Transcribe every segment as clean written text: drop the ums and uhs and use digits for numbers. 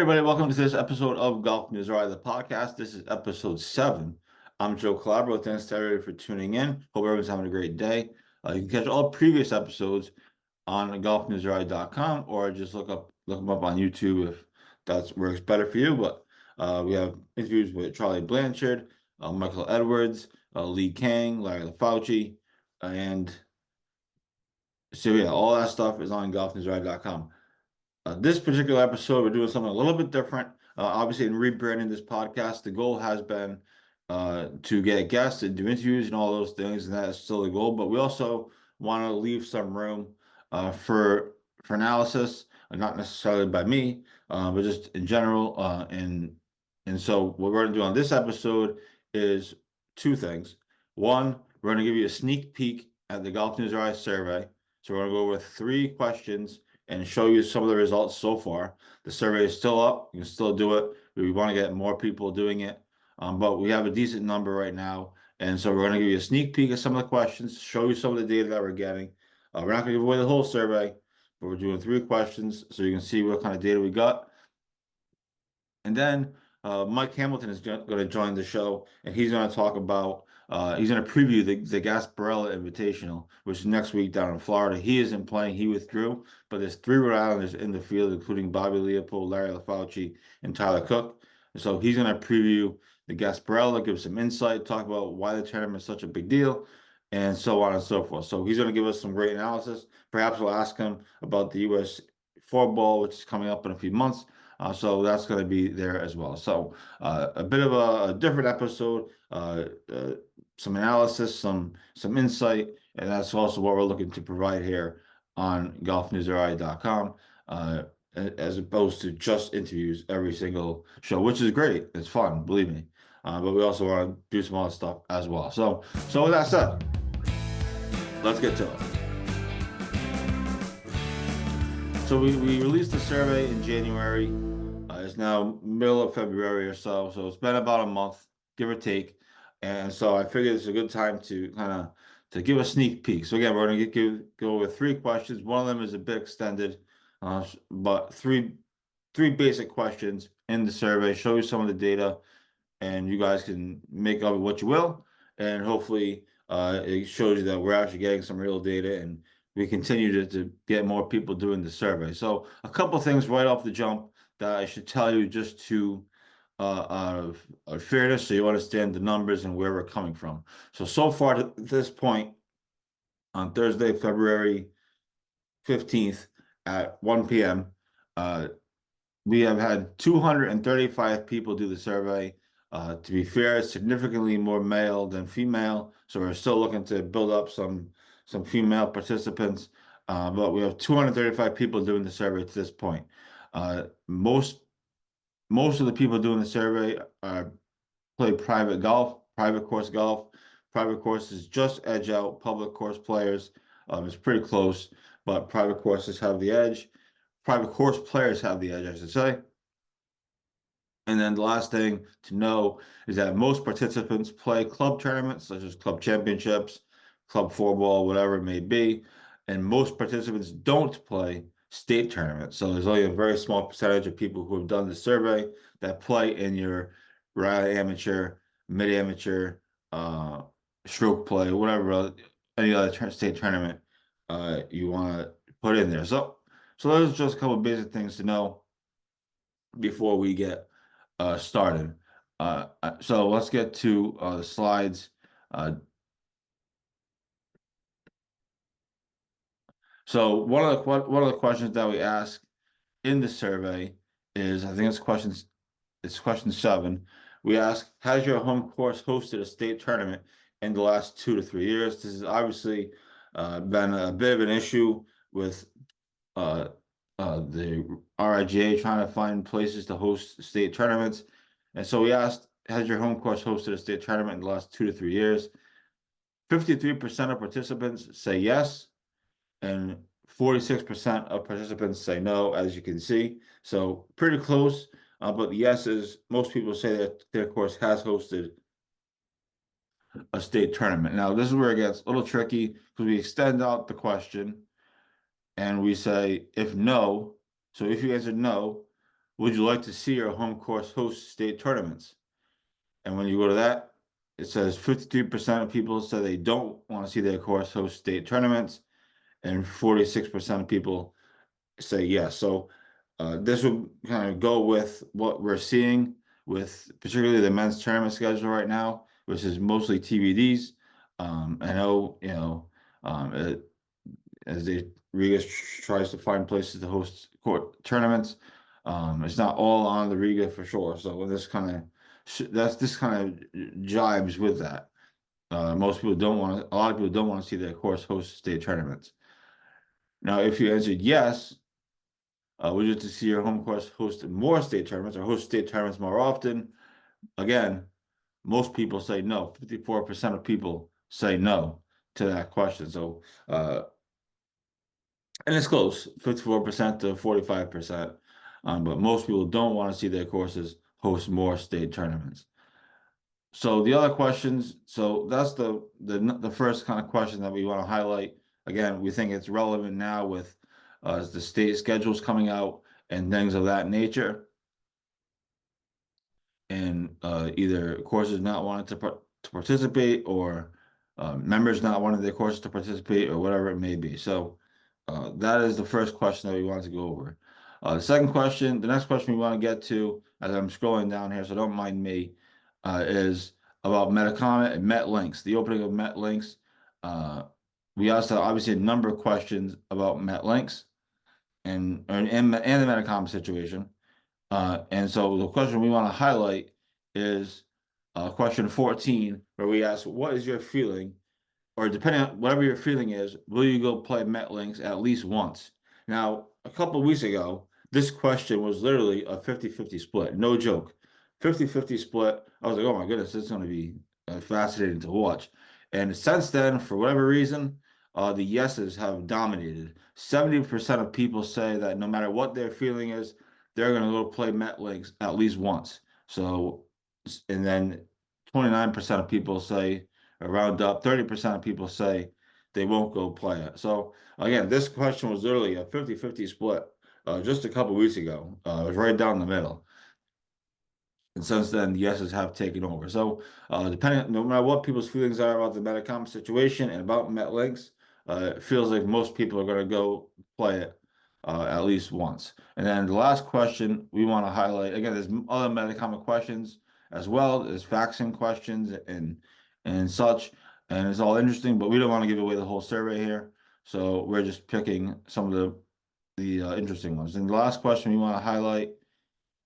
everybody, welcome to this episode of Golf News Right, the podcast. This is episode 7. I'm Joe Calabro. Thanks to everybody for tuning in. Hope everyone's having a great day. You can catch all previous episodes on golfnewsride.com or just look them up on YouTube if that works better for you. But we have interviews with Charlie Blanchard, Michael Edwards, Lee Kang, Larry LaFauci, and so yeah, all that stuff is on golfnewsride.com. This particular episode, we're doing something a little bit different. Obviously, in rebranding this podcast, the goal has been to get guests and do interviews and all those things, and that is still the goal. But we also want to leave some room for analysis, not necessarily by me, but just in general. And so what we're going to do on this episode is two things. One, we're going to give you a sneak peek at the Golf News RI survey. So we're going to go over 3 questions and show you some of the results so far. The survey is still up. You can still do it. We want to get more people doing it. But we have a decent number right now. And so we're going to give you a sneak peek at some of the questions, show you some of the data that we're getting. We're not going to give away the whole survey, but we're doing 3 questions so you can see what kind of data we got. And then Mike Hamilton is going to join the show, and he's going to talk about he's going to preview the Gasparilla Invitational, which is next week down in Florida. He isn't playing; he withdrew. But there's 3 Rhode Islanders in the field, including Bobby Leopold, Larry LaFauci, and Tyler Cook. And so he's going to preview the Gasparilla, give some insight, talk about why the tournament is such a big deal, and so on and so forth. So he's going to give us some great analysis. Perhaps we'll ask him about the U.S. Four Ball, which is coming up in a few months. So that's going to be there as well. So a bit of a different episode, some analysis, some insight, and that's also what we're looking to provide here on golfnewsri.com, as opposed to just interviews every single show, which is great. It's fun, believe me. But we also want to do some other stuff as well. So with that said, let's get to it. So we released the survey in January. It's now middle of February or so it's been about a month, give or take. And so I figured it's a good time to to give a sneak peek. So again, we're going to go with 3 questions. One of them is a bit extended, but three basic questions in the survey, show you some of the data, and you guys can make of it what you will. And hopefully it shows you that we're actually getting some real data, and we continue to get more people doing the survey. So a couple things right off the jump that I should tell you, just to out of fairness, so you understand the numbers and where we're coming from. So far to this point, on Thursday, February 15th at 1 p.m., we have had 235 people do the survey. To be fair, it's significantly more male than female, so we're still looking to build up some female participants. But we have 235 people doing the survey to this point. Most of the people doing the survey play private golf, private course golf. Private courses just edge out public course players. It's pretty close, but private courses have the edge. Private course players have the edge, I should say. And then the last thing to know is that most participants play club tournaments, such as club championships, club 4-ball, whatever it may be. And most participants don't play state tournaments. So there's only a very small percentage of people who have done the survey that play in your Rhode amateur, mid-amateur, stroke play, whatever, any other state tournament you want to put in there. So those are just a couple of basic things to know before we get started. So let's get to the slides. So one of the questions that we ask in the survey is, I think it's question 7. We ask, has your home course hosted a state tournament in the last 2 to 3 years? This has obviously been a bit of an issue with the RIGA trying to find places to host state tournaments. And so we asked, has your home course hosted a state tournament in the last 2 to 3 years? 53% of participants say yes, and 46% of participants say no, as you can see. So pretty close, but the yeses, most people say that their course has hosted a state tournament. Now, this is where it gets a little tricky, because we extend out the question and we say, if no, so if you answered no, would you like to see your home course host state tournaments? And when you go to that, it says 53% of people say they don't want to see their course host state tournaments, and 46% of people say yes. So this will kind of go with what we're seeing with particularly the men's tournament schedule right now, which is mostly TBDs. I know, as they Riga tries to find places to host court tournaments, it's not all on the Riga for sure. So this kind of jibes with that. Most people don't want to. A lot of people don't want to see their course host state tournaments. Now, if you answered yes, would you like to see your home course host more state tournaments or host state tournaments more often? Again, most people say no. 54% of people say no to that question. So, and it's close, 54% to 45%. But most people don't want to see their courses host more state tournaments. So the other questions, so that's the first kind of question that we want to highlight. Again, we think it's relevant now with the state schedules coming out and things of that nature, and either courses not wanting to participate, or members not wanting their courses to participate, or whatever it may be. So that is the first question that we wanted to go over. The next question we want to get to, as I'm scrolling down here, so don't mind me, is about Metacomet and MetLinks, the opening of MetLinks. We also obviously a number of questions about MetLinks and the Metacomet situation. And so the question we want to highlight is question 14, where we ask, what is your feeling, or depending on whatever your feeling is, will you go play MetLinks at least once? Now, a couple of weeks ago, this question was literally a 50-50 split. No joke. 50-50 split. I was like, oh my goodness, this is going to be fascinating to watch. And since then, for whatever reason, the yeses have dominated. 70% of people say that no matter what their feeling is, they're going to go play MetLinks at least once. So, and then 29% of people say, around up, 30% of people say they won't go play it. So again, this question was literally a 50-50 split just a couple weeks ago. It was right down the middle. And since then, the yeses have taken over. So no matter what people's feelings are about the Metacomet situation and about MetLinks, it feels like most people are going to go play it at least once. And then the last question we want to highlight, again, there's other Metacomet questions as well. There's faxing questions and such, and it's all interesting, but we don't want to give away the whole survey here. So we're just picking some of the interesting ones. And the last question we want to highlight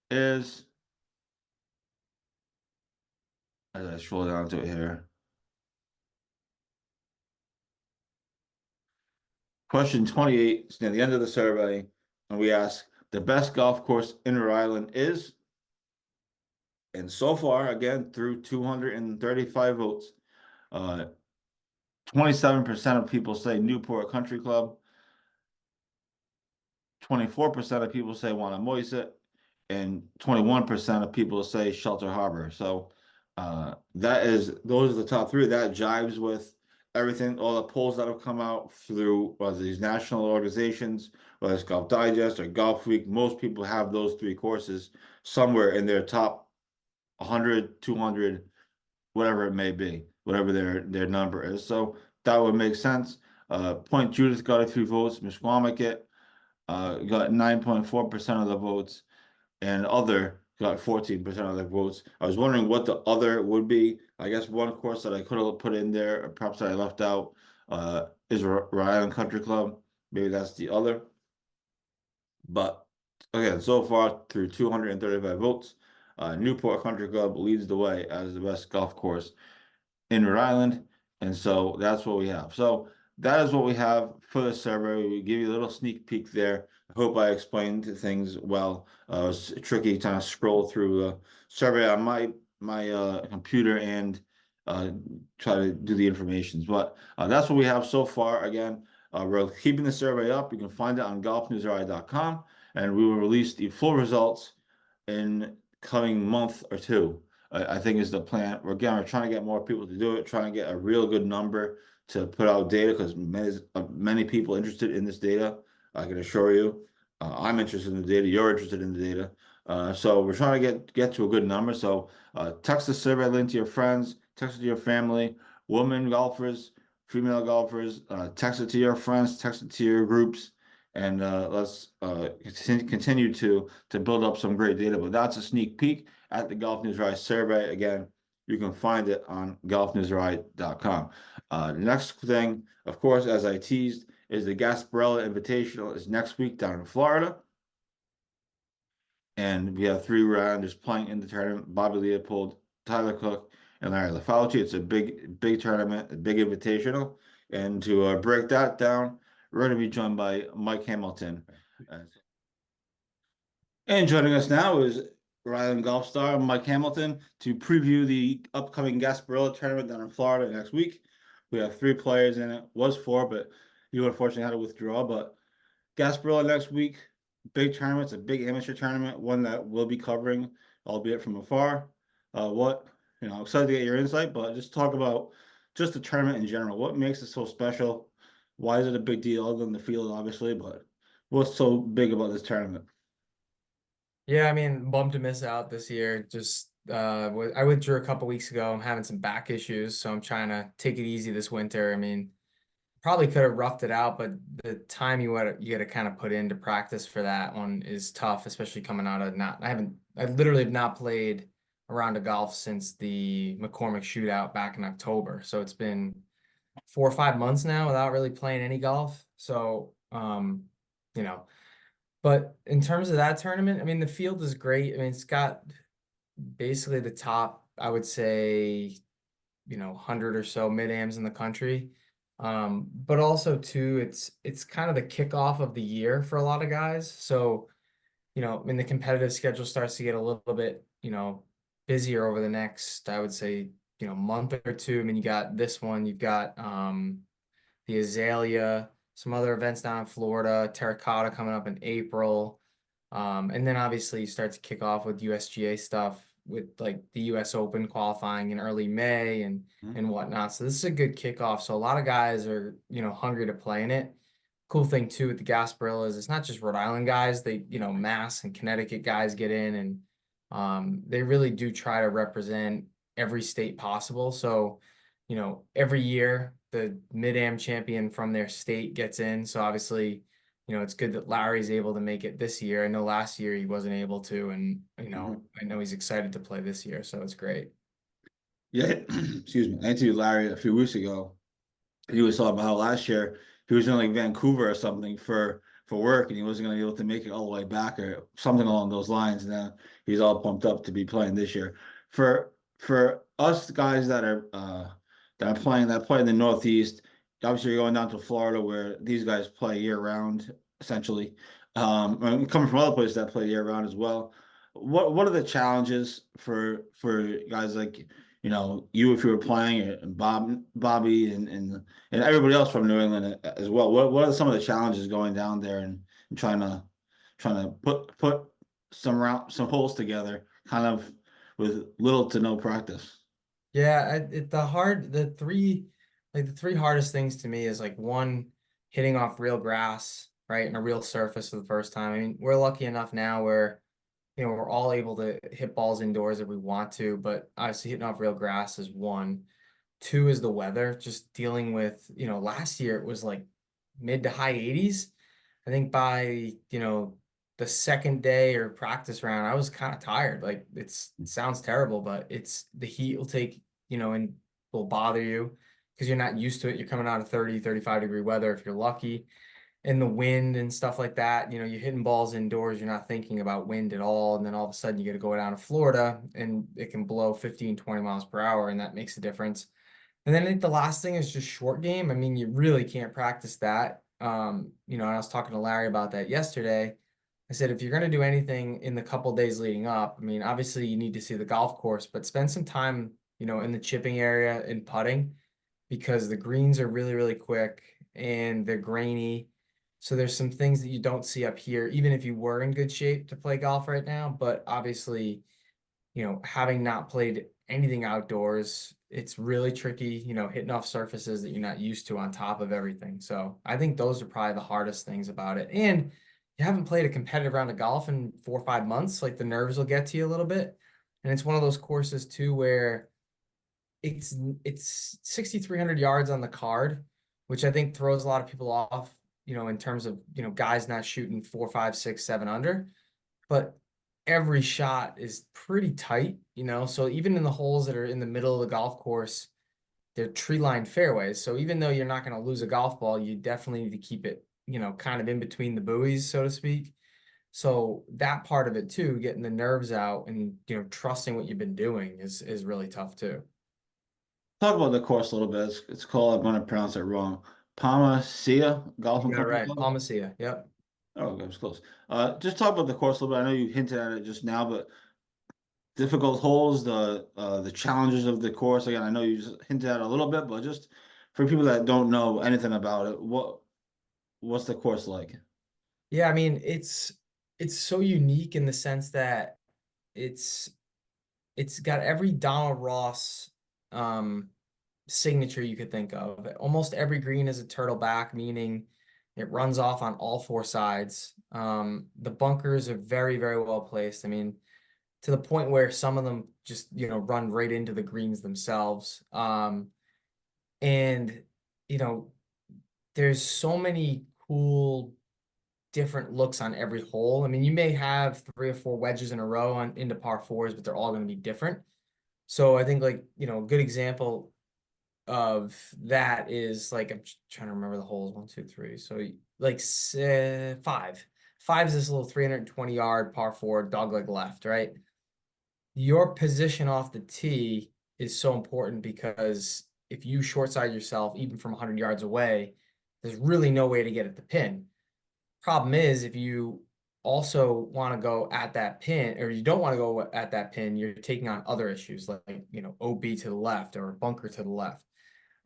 is, as I scroll down to it here, question 28 is near the end of the survey, and we ask, the best golf course in Rhode Island is, and so far, again, through 235 votes, 27% of people say Newport Country Club, 24% of people say Wannamoisett, and 21% of people say Shelter Harbor. So those are the top three. That jives with everything, all the polls that have come out through these national organizations, whether it's Golf Digest or Golf Week. Most people have those three courses somewhere in their top 100, 200, whatever it may be, whatever their number is. So that would make sense. Point Judith got a few votes. Misquamicut got 9.4% of the votes, and other got 14% of the votes. I was wondering what the other would be. I guess one course that I could have put in there, or perhaps that I left out, is Rhode Island Country Club. Maybe that's the other. But again, so far through 235 votes, Newport Country Club leads the way as the best golf course in Rhode Island. And so that's what we have. So that is what we have for the survey. We give you a little sneak peek there. I hope I explained things well. It was tricky trying to scroll through the survey on my computer and try to do the information. But that's what we have so far. Again, we're keeping the survey up. You can find it on golfnewsri.com, and we will release the full results in coming month or two. I think is the plan. We're trying to get more people to do it, trying to get a real good number to put out data, because many people interested in this data. I can assure you, I'm interested in the data. You're interested in the data. So we're trying to get to a good number. So text the survey link to your friends, text it to your family, women golfers, female golfers, text it to your friends, text it to your groups, and let's continue to build up some great data. But that's a sneak peek at the Golf News Rise survey. Again, you can find it on golfnewsrise.com. Next thing, of course, as I teased, is the Gasparilla Invitational is next week down in Florida. And we have three rounders playing in the tournament: Bobby Leopold, Tyler Cook, and Larry LaFauci. It's a big tournament, a big invitational. And to break that down, we're going to be joined by Mike Hamilton. And joining us now is Rhode Island golf star Mike Hamilton to preview the upcoming Gasparilla tournament down in Florida next week. We have three players in it. Was four, but you unfortunately had to withdraw. But Gasparilla next week, big tournament. It's a big amateur tournament, one that we'll be covering, albeit from afar. Excited to get your insight, but just talk about just the tournament in general. What makes it so special? Why is it a big deal other than the field, obviously, but what's so big about this tournament? Yeah, I mean, bummed to miss out this year. Just I withdrew a couple weeks ago. I'm having some back issues, so I'm trying to take it easy this winter. I mean, probably could have roughed it out, but the time you got to kind of put into practice for that one is tough, especially coming out of not I literally have not played a round of golf since the McCormick shootout back in October. So it's been 4 or 5 months now without really playing any golf. So you know. But in terms of that tournament, I mean, the field is great. I mean, it's got basically the top, I would say, 100 or so mid-ams in the country. But also too, it's kind of the kickoff of the year for a lot of guys. So, I mean, the competitive schedule starts to get a little bit, busier over the next, I would say, month or two. I mean, you got this one, you've got the Azalea, some other events down in Florida, Terracotta coming up in April. And then obviously you start to kick off with USGA stuff with like the US Open qualifying in early May and whatnot. So this is a good kickoff. So a lot of guys are, hungry to play in it. Cool thing too with the Gasparilla is it's not just Rhode Island guys. They, Mass and Connecticut guys get in and they really do try to represent every state possible. So, every year the mid-am champion from their state gets in. So obviously, it's good that Larry's able to make it this year. I know last year he wasn't able to, and I know he's excited to play this year, so it's great. Yeah, excuse me. I interviewed Larry a few weeks ago. He was talking about how last year he was in like Vancouver or something for work, and he wasn't going to be able to make it all the way back or something along those lines. And now he's all pumped up to be playing this year. For us guys that play in the Northeast, obviously you're going down to Florida where these guys play year round essentially. And coming from other places that play year round as well. What are the challenges for guys like you if you were playing and Bobby and everybody else from New England as well? What are some of the challenges going down there and trying to put some holes together, kind of with little to no practice? Yeah, the three hardest things to me is like one, hitting off real grass, right, and a real surface for the first time. I mean, we're lucky enough now where we're all able to hit balls indoors if we want to, but obviously hitting off real grass is one. Two is the weather, just dealing with, last year it was like mid to high 80s. I think by, the second day or practice round, I was kind of tired. Like it sounds terrible, but it's the heat will take, and will bother you because you're not used to it. You're coming out of 30, 35-degree weather if you're lucky, and the wind and stuff like that. You're hitting balls indoors, you're not thinking about wind at all. And then all of a sudden you got to go down to Florida and it can blow 15, 20 miles per hour, and that makes a difference. And then I think the last thing is just short game. I mean, you really can't practice that. And I was talking to Larry about that yesterday. I said, if you're going to do anything in the couple days leading up, I mean, obviously you need to see the golf course, but spend some time, in the chipping area and putting because the greens are really, really quick and they're grainy. So there's some things that you don't see up here, even if you were in good shape to play golf right now. But obviously, having not played anything outdoors, it's really tricky, hitting off surfaces that you're not used to on top of everything. So I think those are probably the hardest things about it. And, you haven't played a competitive round of golf in 4 or 5 months, like the nerves will get to you a little bit. And it's one of those courses too where it's 6,300 yards on the card, which I think throws a lot of people off, in terms of, guys not shooting 4, 5, 6, 7 under. But every shot is pretty tight, so even in the holes that are in the middle of the golf course, they're tree lined fairways. So even though you're not going to lose a golf ball, you definitely need to keep it, kind of in between the buoys, so to speak. So that part of it too, getting the nerves out and, trusting what you've been doing is really tough too. Talk about the course a little bit. It's called, I'm going to pronounce it wrong, Palmacia Golf You and got it Country right. Club. Palmacia. Yep. Oh, okay, it was close. Just talk about the course a little bit. I know you hinted at it just now, but difficult holes, the challenges of the course. Again, I know you just hinted at it a little bit, but just for people that don't know anything about it, what's the course like? Yeah, I mean, it's so unique in the sense that it's it's got every Donald Ross um signature you could think of. Almost every green is a turtle back, meaning it runs off on all four sides. The bunkers are very, very well placed. I mean, to the point where some of them just, run right into the greens themselves. And, you know, there's so many cool different looks on every hole. I mean, you may have 3 or 4 wedges in a row on into par fours, but they're all going to be different. So I think like, a good example of that is like I'm trying to remember the holes 1, 2, 3. So like five. Five is this little 320-yard par four dogleg left, right? Your position off the tee is so important because if you short side yourself even from 100 yards away, there's really no way to get at the pin. Problem is, if you also want to go at that pin, or you don't want to go at that pin, you're taking on other issues like, OB to the left or bunker to the left.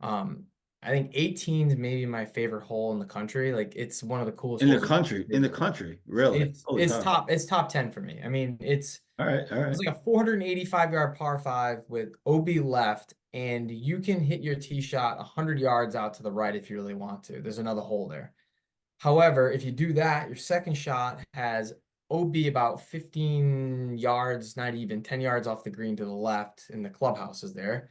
Um, I think 18 is maybe my favorite hole in the country. Like it's one of the coolest In the holes. country, in the country, really? Holy cow. It's top 10 for me. I mean, All right, all it's right. like a 485-yard par five with OB left, and you can hit your tee shot 100 yards out to the right if you really want to. There's another hole there. However, if you do that, your second shot has OB about 15 yards, not even 10 yards off the green to the left, and the clubhouse is there.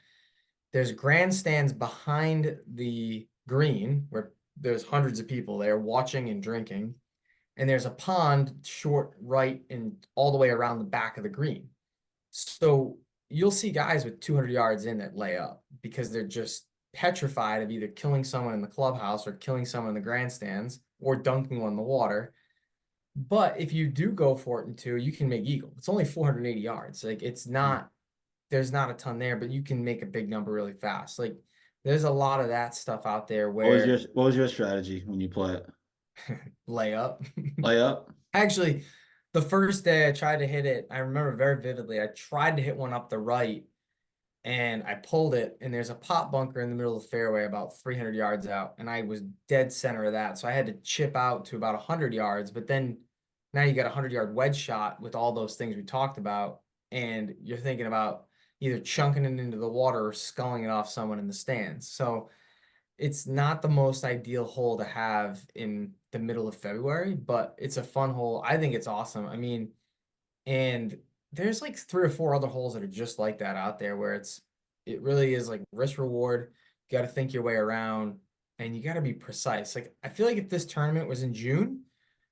There's grandstands behind the green where there's hundreds of people there watching and drinking. And there's a pond short right and all the way around the back of the green. So you'll see guys with 200 yards in that lay up because they're just petrified of either killing someone in the clubhouse or killing someone in the grandstands or dunking one in the water. But if you do go for it in two, you can make eagle. It's only 480 yards. Like it's not, there's not a ton there, but you can make a big number really fast. Like there's a lot of that stuff out there where What was your strategy when you play it? lay up. Lay up? Actually, the first day I tried to hit it, I remember very vividly. I tried to hit one up the right and I pulled it, and there's a pot bunker in the middle of the fairway about 300 yards out, and I was dead center of that. So I had to chip out to about 100 yards, but then now you got a 100-yard wedge shot with all those things we talked about, and you're thinking about either chunking it into the water or sculling it off someone in the stands. So it's not the most ideal hole to have in the middle of February, but it's a fun hole. I think it's awesome. I mean, and there's like 3 or 4 other holes that are just like that out there where it really is like risk reward. You got to think your way around and you got to be precise. Like I feel like if this tournament was in June,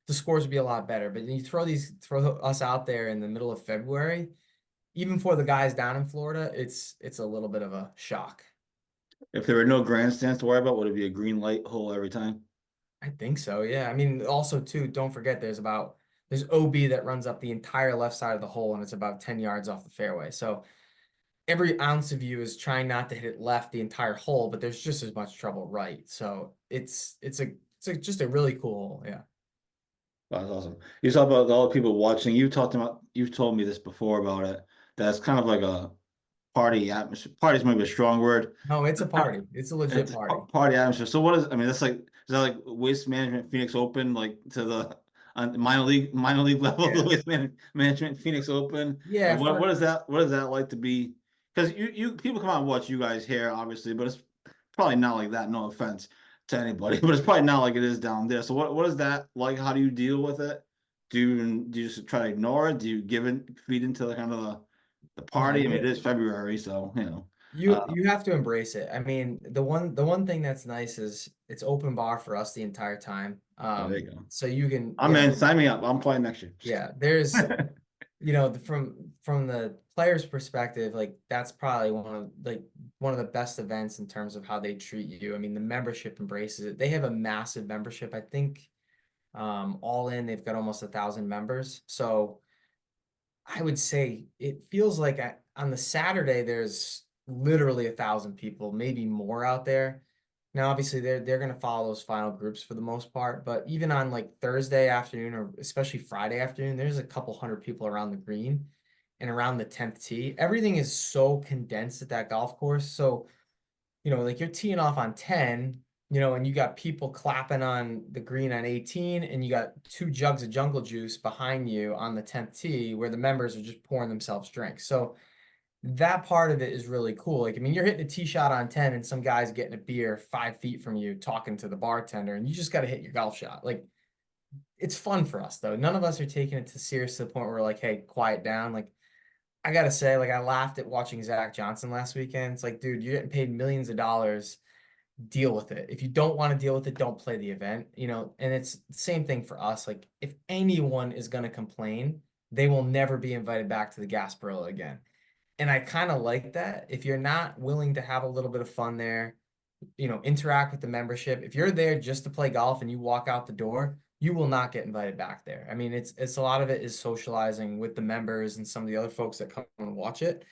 the scores would be a lot better. But then you throw us out there in the middle of February, even for the guys down in Florida, it's a little bit of a shock. If there were no grandstands to worry about, would it be a green light hole every time? I think so, yeah. I mean, also too, don't forget there's OB that runs up the entire left side of the hole and it's about 10 yards off the fairway. So every ounce of you is trying not to hit it left the entire hole, but there's just as much trouble right. So just a really cool hole, yeah. That's awesome. You talk about all the people watching. You've told me this before about it. That's kind of like a party atmosphere. Party is maybe a strong word. No, it's a party. It's a legit It's party. party atmosphere. So I mean, that's like, is that like Waste Management Phoenix Open, like to the on minor league level, the Yeah. Management Phoenix Open? Yeah, What is that like to be? Because you people come out and watch you guys here, obviously, but it's probably not like that. No offense. to anybody, but it's probably not like it is down there. So what is that like? How do you deal with it? Do you just try to ignore it? Do you give it feed into the kind of the No, party? I mean, it is February, so you know. you have to embrace it. I mean, the one thing that's nice is it's open bar for us the entire time. Oh, there you go. So you can, I'm in. Sign me up. I'm playing next year. yeah, there's, from the player's perspective, like that's probably one of the best events in terms of how they treat you. I mean, the membership embraces it. They have a massive membership. I think all in, they've got almost 1,000 members. So I would say it feels like on the Saturday there's literally 1,000 people, maybe more out there. Now, obviously, they're gonna follow those final groups for the most part, but even on like Thursday afternoon or especially Friday afternoon, there's a couple hundred people around the green and around the 10th tee. Everything is so condensed at that golf course. So, like you're teeing off on 10, and you got people clapping on the green on 18, and you got 2 jugs of jungle juice behind you on the 10th tee where the members are just pouring themselves drinks. So that part of it is really cool. Like, I mean, you're hitting a tee shot on 10 and some guy's getting a beer 5 feet from you talking to the bartender, and you just got to hit your golf shot. Like, it's fun for us though. None of us are taking it too serious to the point where we're like, hey, quiet down. Like, I gotta say, like, I laughed at watching Zach Johnson last weekend. It's like, dude, you're getting paid millions of dollars. Deal with it. If you don't want to deal with it, don't play the event, and it's the same thing for us. Like, if anyone is going to complain, they will never be invited back to the Gasparilla again. And I kind of like that. If you're not willing to have a little bit of fun there, interact with the membership. If you're there just to play golf and you walk out the door, you will not get invited back there. I mean, it's a lot of it is socializing with the members and some of the other folks that come and watch it.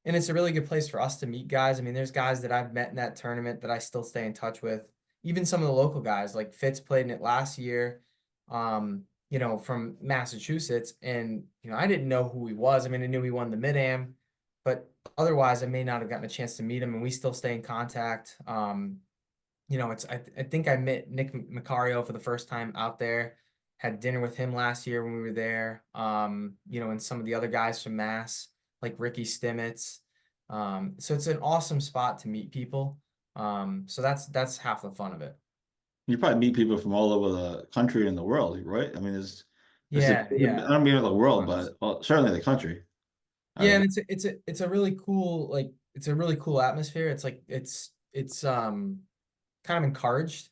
And it's a really good place for us to meet guys. I mean, there's guys that I've met in that tournament that I still stay in touch with. Even some of the local guys, like Fitz played in it last year, from Massachusetts. And, I didn't know who he was. I mean, I knew he won the Mid-Am, but otherwise I may not have gotten a chance to meet him, and we still stay in contact. I think I met Nick Macario for the first time out there, had dinner with him last year when we were there. And some of the other guys from Mass, like Ricky Stimmitz. So it's an awesome spot to meet people. So that's half the fun of it. You probably meet people from all over the country and the world, right? I mean, it's Yeah, I yeah. don't mean the world, Tons. but well, certainly the country. Yeah, I and it's a really cool, like, it's a really cool atmosphere. It's like it's kind of encouraged.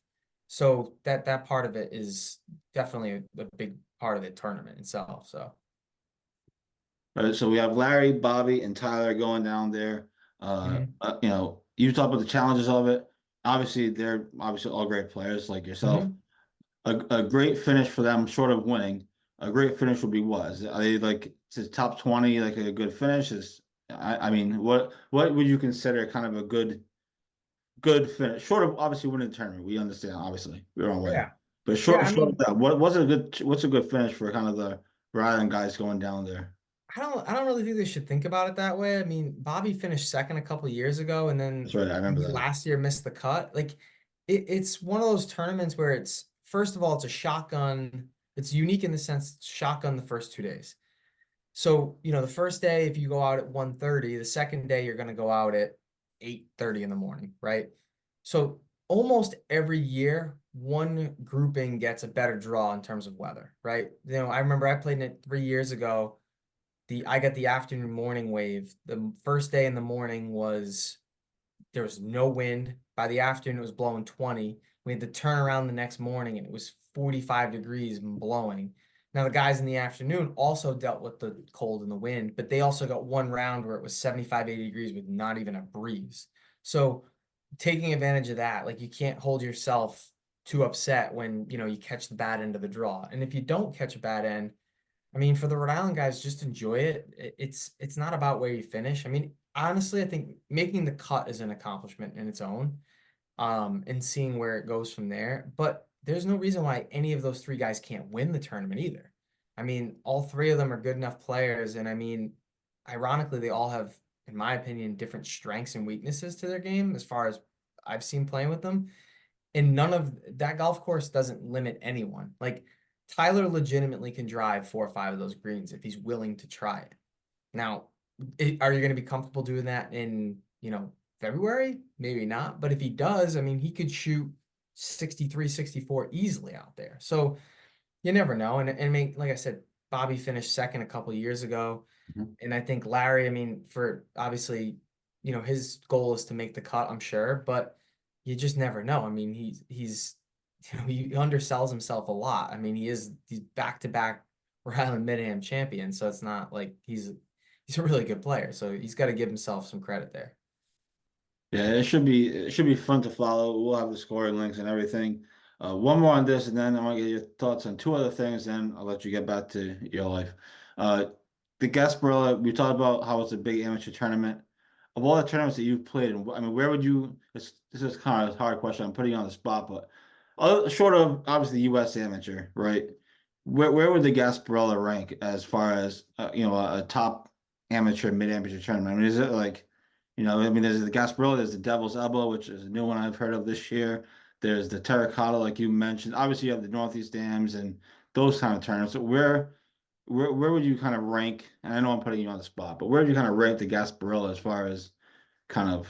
So that part of it is definitely a big part of the tournament itself. So Right, so we have Larry, Bobby, and Tyler going down there. mhm, You talk about the challenges of it. Obviously, they're obviously all great players like yourself. mhm. A great finish for them, short of winning. A great finish would be what? Are they like to top 20, like a good finish? I mean, what would you consider kind of a good finish? Short of obviously winning the tournament, we understand. Obviously, we're on way, Yeah. but Yeah, I short of mean, that, what's a good finish for kind of the Rhode Island guys going down there? I don't really think they should think about it that way. I mean, Bobby finished second a couple years ago, and That's then right, I remember that. last year missed the cut. Like, it's one of those tournaments where it's, first of all, it's a shotgun. It's unique in the sense it's shotgun the first 2 days. So, the first day, if you go out at 1:30, the second day you're going to go out at 8:30 in the morning, right? So almost every year, one grouping gets a better draw in terms of weather, right? I remember I played in it 3 years ago. I got the afternoon morning wave. The first day in the morning there was no wind. By the afternoon, it was blowing 20. We had to turn around the next morning and it was 45 degrees and blowing. Now, the guys in the afternoon also dealt with the cold and the wind, but they also got one round where it was 75, 80 degrees with not even a breeze. So, taking advantage of that, like, you can't hold yourself too upset when, you catch the bad end of the draw. And if you don't catch a bad end, I mean, for the Rhode Island guys, just enjoy it. It's not about where you finish. I mean, honestly, I think making the cut is an accomplishment in its own, and seeing where it goes from there. But there's no reason why any of those three guys can't win the tournament either. I mean, all three of them are good enough players, and I mean, ironically, they all have, in my opinion, different strengths and weaknesses to their game as far as I've seen playing with them. And none of that golf course doesn't limit anyone. Like, Tyler legitimately can drive 4 or 5 of those greens if he's willing to try it. Now, are you going to be comfortable doing that in, February? Maybe not. But if he does, I mean, he could shoot 63, 64 easily out there. So you never know. And like I said, Bobby finished second a couple of years ago. Mhm. And I think Larry, I mean, for obviously, his goal is to make the cut, I'm sure, but you just never know. I mean, he's he undersells himself a lot. I mean, he's back-to-back Rhode Island Mid-Am champion, so it's not like he's a really good player. So he's got to give himself some credit there. Yeah, it should be fun to follow. We'll have the scoring links and everything. One more on this, and then I want to get your thoughts on two other things. Then I'll let you get back to your life. Uh, the Gasparilla, we talked about how it's a big amateur tournament. Of all the tournaments that you've played in, I mean, where would you? This is kind of a hard question. I'm putting you on the spot, but short of obviously U.S. amateur, right? Where would the Gasparilla rank as far as a top amateur, mid-amateur tournament? I mean, is it like I mean, there's the Gasparilla, there's the Devil's Elbow, which is a new one I've heard of this year. There's the Terracotta, like you mentioned. Obviously, you have the Northeast Dams and those kind of tournaments. So where would you kind of rank? And I know I'm putting you on the spot, but where do you kind of rank the Gasparilla as far as kind of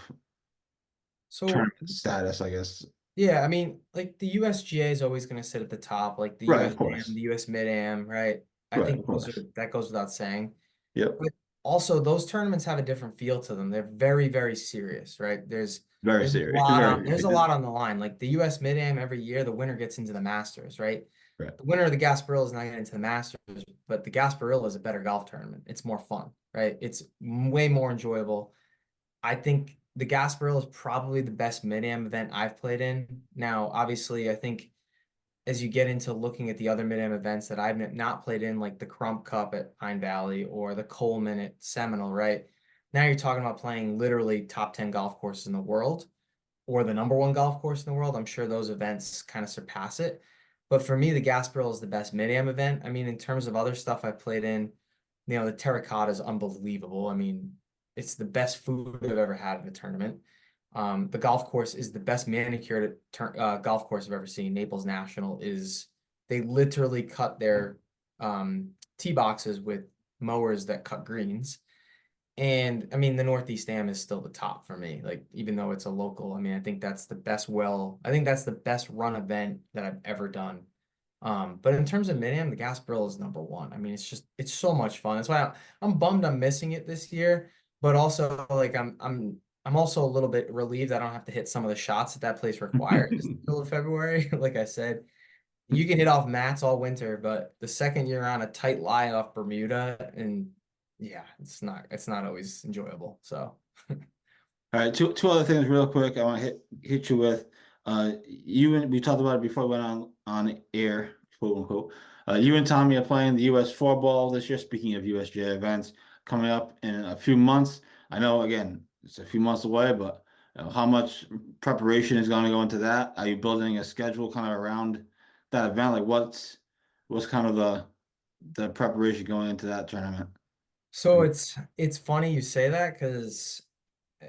So tournament status, I guess? yeah, I mean, like the USGA is always going to sit at the top, like the Right, US of Am, course. the US Mid Am, right? I Right, think of course. that goes without saying. Yep. But also, those tournaments have a different feel to them. They're very, very serious, right? Very There's a serious. lot on Very there's a serious. lot on the line. Like the US Mid Am every year, the winner gets into the Masters, right? Right. The winner of the Gasparilla is not getting into the Masters, but the Gasparilla is a better golf tournament. It's more fun, right? It's way more enjoyable. I think the Gasparilla is probably the best mid-am event I've played in. Now, obviously, I think as you get into looking at the other mid-am events that I've not played in, like the Crump Cup at Pine Valley or the Coleman at Seminole, right? Now you're talking about playing literally top 10 golf courses in the world or the number one golf course in the world. I'm sure those events kind of surpass it. But for me, the Gasparilla is the best mid-am event. I mean, in terms of other stuff I've played in, the Terracotta is unbelievable. I mean, it's the best food I've ever had in a tournament. The golf course is the best manicured golf course I've ever seen. Naples National is, they literally cut their tee boxes with mowers that cut greens. And I mean, the Northeast Dam is still the top for me. Like, even though it's a local, I mean, I think that's the best run event that I've ever done. But in terms of mid-am, the Gasparilla is number one. I mean, it's so much fun. That's why I'm bummed I'm missing it this year, but also like I'm also a little bit relieved I don't have to hit some of the shots that place requires until February. Like I said, you can hit off mats all winter, but the second you're on a tight lie off Bermuda, and yeah, it's not always enjoyable. So All right, two other things real quick. I want to hit you with. We talked about it before we went on air, quote unquote. You and Tommy are playing the US four ball this year. Speaking of USGA events coming up in a few months, I know again it's a few months away, but how much preparation is going to go into that? Are you building a schedule kind of around that event? Like what's kind of the preparation going into that tournament? so it's funny you say that because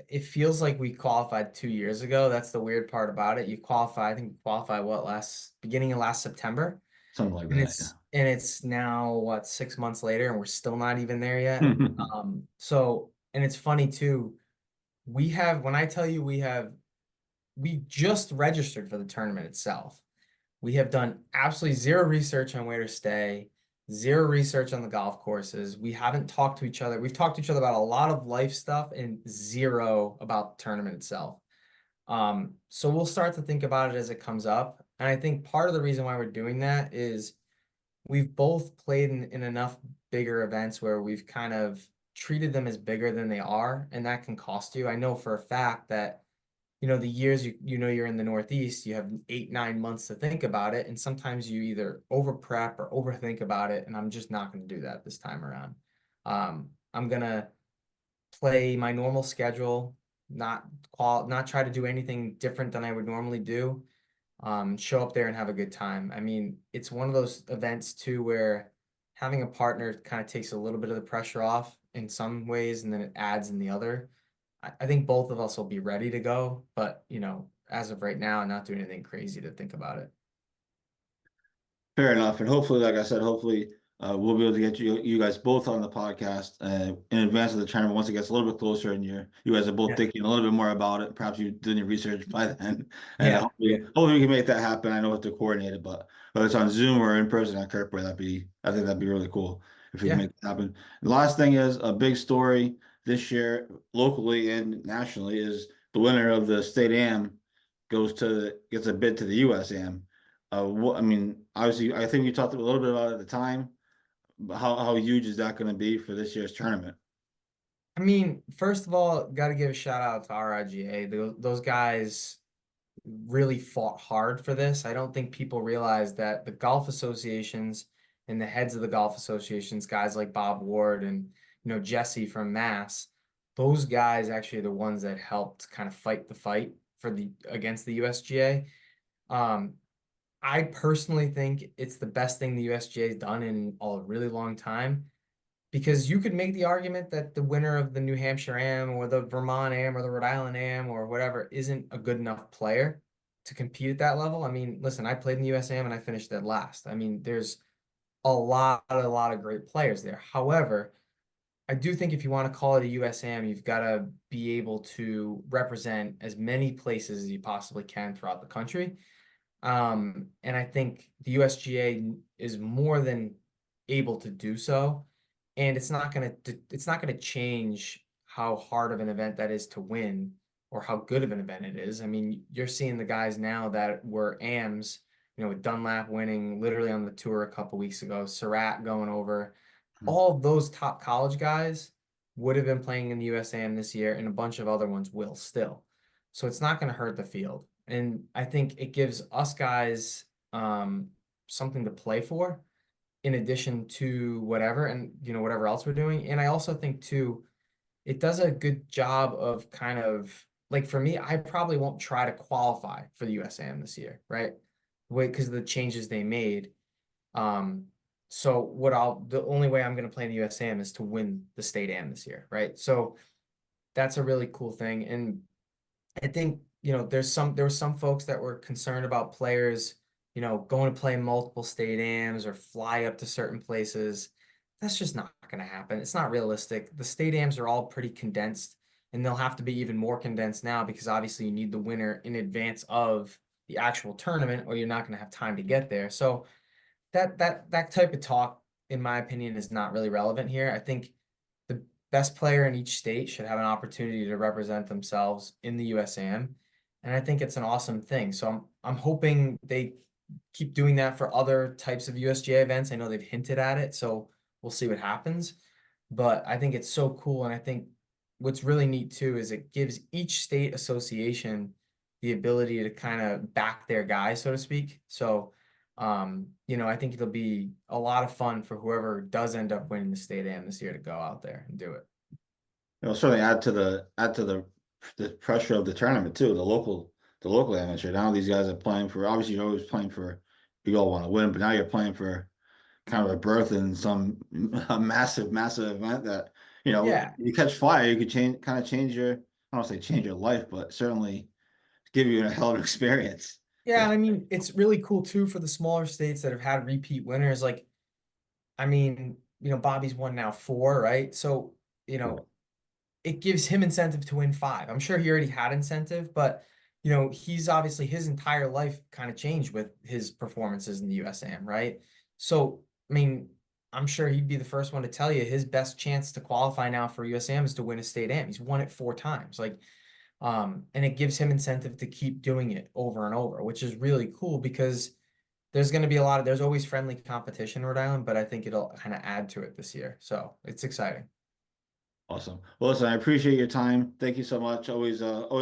it feels like we qualified 2 years ago. That's the weird part about it. I think we qualified what beginning of last September. Something like And that, it's now what 6 months later and we're still not even there yet. yeah. So and it's funny too. When I tell you we just registered for the tournament itself. We have done absolutely zero research on where to stay, zero research on the golf courses. We haven't talked to each other. We've talked to each other about a lot of life stuff and zero about the tournament itself. So we'll start to think about it as it comes up. And I think part of the reason why we're doing that is we've both played in enough bigger events where we've kind of treated them as bigger than they are, and that can cost you. I know for a fact that the years you're in the Northeast, you have 8, 9 months to think about it, and sometimes you either over prep or overthink about it, and I'm just not going to do that this time around. I'm gonna play my normal schedule, not try to do anything different than I would normally do. Show up there and have a good time. I mean, it's one of those events too where having a partner kind of takes a little bit of the pressure off in some ways, and then it adds in the other. I think both of us will be ready to go, but as of right now, not doing anything crazy to think about it. Fair enough. And hopefully, like I said, hopefully we'll be able to get you guys both on the podcast in advance of the tournament once it gets a little bit closer and you guys are both Yeah. thinking a little bit more about it. Perhaps you've done your research by then, and Yeah. Yeah. hopefully we can make that happen. I know what to coordinate it, but whether it's on Zoom or in person at Kirkbride, I think that'd be really cool if we can Yeah. make it happen. The last thing is a big story this year, locally and nationally, is the winner of the state am gets a bid to the USAM. I mean, obviously, I think we talked a little bit about it at the time. But how huge is that going to be for this year's tournament? I mean, first of all, got to give a shout out to RIGA. Those guys really fought hard for this. I don't think people realize that the golf associations and the heads of the golf associations, guys like Bob Ward and Jesse from Mass, those guys actually are the ones that helped kind of fight the fight for the against the USGA. Um, I personally think it's the best thing the USGA has done in a really long time because you could make the argument that the winner of the New Hampshire Am or the Vermont Am or the Rhode Island Am or whatever isn't a good enough player to compete at that level. I mean, listen, I played in the USAM and I finished dead last. I mean, there's a lot of great players there. However, I do think if you want to call it a USAM, you've got to be able to represent as many places as you possibly can throughout the country. And I think the USGA is more than able to do so. And it's not gonna change how hard of an event that is to win or how good of an event it is. I mean, you're seeing the guys now that were AMs, with Dunlap winning literally on the tour a couple weeks ago, Surratt going over. Hmm. All of those top college guys would have been playing in the USAM this year, and a bunch of other ones will still. So it's not going to hurt the field. And I think it gives us guys something to play for in addition to whatever and whatever else we're doing. And I also think too, it does a good job of kind of like for me, I probably won't try to qualify for the USAM this year, right? Wait, because of the changes they made. Um, so the only way I'm gonna play in the USAM is to win the state am this year, right? So that's a really cool thing. And I think, there were some folks that were concerned about players, going to play multiple state ams or fly up to certain places. That's just not going to happen. It's not realistic. The state ams are all pretty condensed, and they'll have to be even more condensed now because obviously you need the winner in advance of the actual tournament, or you're not going to have time to get there. So that type of talk, in my opinion, is not really relevant here. I think the best player in each state should have an opportunity to represent themselves in the USAM, and I think it's an awesome thing. So I'm hoping they keep doing that for other types of USGA events. I know they've hinted at it, so we'll see what happens. But I think it's so cool, and I think what's really neat too is it gives each state association the ability to kind of back their guy, so to speak. So I think it'll be a lot of fun for whoever does end up winning the state am this year to go out there and do it. Certainly add to the pressure of the tournament too. The local amateur. Now these guys are playing for. Obviously, you're always playing for. You all want to win, but now you're playing for kind of a berth in some a massive event that Yeah. you catch fire. You could change your. I don't want to say change your life, but certainly give you a hell of an experience. Yeah, and I mean, it's really cool too for the smaller states that have had repeat winners. Like, I mean, Bobby's won now 4, right? So, you know, it gives him incentive to win 5. I'm sure he already had incentive, but he's obviously his entire life kind of changed with his performances in the USAM, right? So, I mean, I'm sure he'd be the first one to tell you his best chance to qualify now for USAM is to win a state am. He's won it 4 times. Like, and it gives him incentive to keep doing it over and over, which is really cool because there's going to be there's always friendly competition in Rhode Island, but I think it'll kind of add to it this year. So it's exciting. Awesome. Well, listen, I appreciate your time. Thank you so much. Always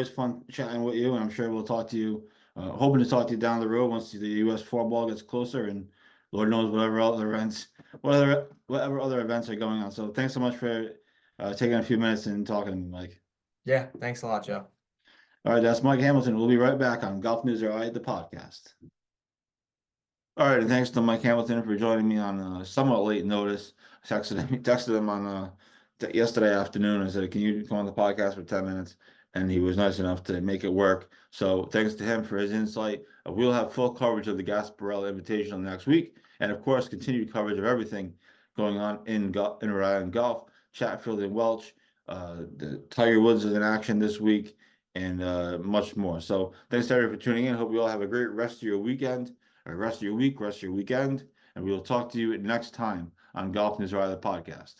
fun chatting with you, and I'm sure we'll talk to you. Hoping to talk to you down the road once the U.S. football gets closer, and Lord knows whatever other events are going on. So thanks so much for taking a few minutes and talking to me, Mike. Yeah, thanks a lot, Joe. All right, that's Mike Hamilton. We'll be right back on Golf News Right, the podcast. All right, and thanks to Mike Hamilton for joining me on somewhat late notice. I texted him on yesterday afternoon. I said, "Can you come on the podcast for 10 minutes?" And he was nice enough to make it work. So thanks to him for his insight. We'll have full coverage of the Gasparilla Invitational next week, and of course, continued coverage of everything going on in Rhode Island golf. Chatfield and Welch, the Tiger Woods is in action this week, and much more. So thanks everybody for tuning in. Hope you all have a great rest of your weekend, or rest of your week, rest of your weekend, and we will talk to you next time on Golf News Rhode Island podcast.